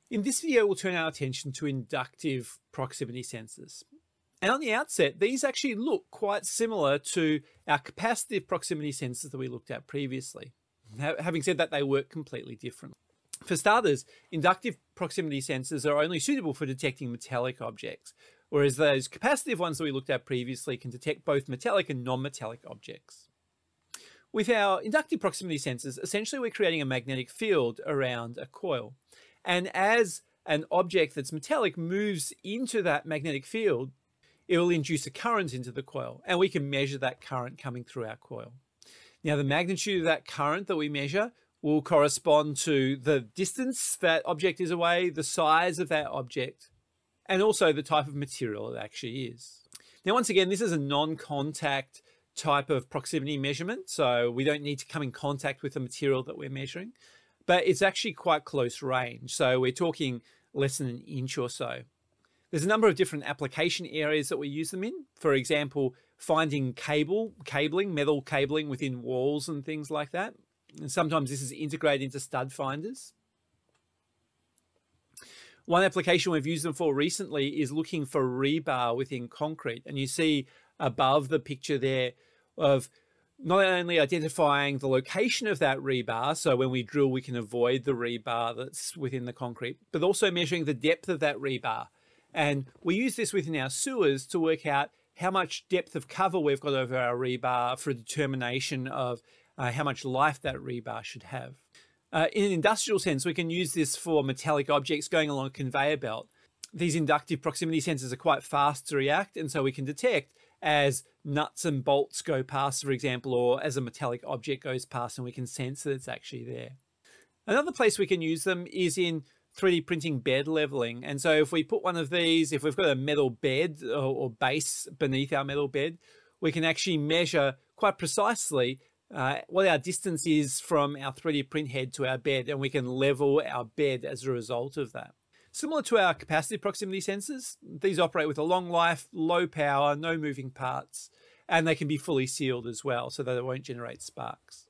In this video, we'll turn our attention to inductive proximity sensors. And on the outset, these actually look quite similar to our capacitive proximity sensors that we looked at previously. Having said that, they work completely differently. For starters, inductive proximity sensors are only suitable for detecting metallic objects, whereas those capacitive ones that we looked at previously can detect both metallic and non-metallic objects. With our inductive proximity sensors, essentially we're creating a magnetic field around a coil. And as an object that's metallic moves into that magnetic field, it will induce a current into the coil, and we can measure that current coming through our coil. Now, the magnitude of that current that we measure will correspond to the distance that object is away, the size of that object, and also the type of material it actually is. Now, once again, this is a non-contact type of proximity measurement, so we don't need to come in contact with the material that we're measuring, but it's actually quite close range. So we're talking less than an inch or so. There's a number of different application areas that we use them in. For example, finding cabling, metal cabling within walls and things like that. And sometimes this is integrated into stud finders. One application we've used them for recently is looking for rebar within concrete. And you see above the picture there of not only identifying the location of that rebar, so when we drill we can avoid the rebar that's within the concrete, but also measuring the depth of that rebar. And we use this within our sewers to work out how much depth of cover we've got over our rebar for a determination of how much life that rebar should have. In an industrial sense, we can use this for metallic objects going along a conveyor belt. These inductive proximity sensors are quite fast to react, and so we can detect as nuts and bolts go past, for example, or as a metallic object goes past, and we can sense that it's actually there. Another place we can use them is in 3D printing bed leveling. And so if we put one of these, if we've got a metal bed or base beneath our metal bed, we can actually measure quite precisely what our distance is from our 3D print head to our bed, and we can level our bed as a result of that. Similar to our capacitive proximity sensors, these operate with a long life, low power, no moving parts, and they can be fully sealed as well so that it won't generate sparks.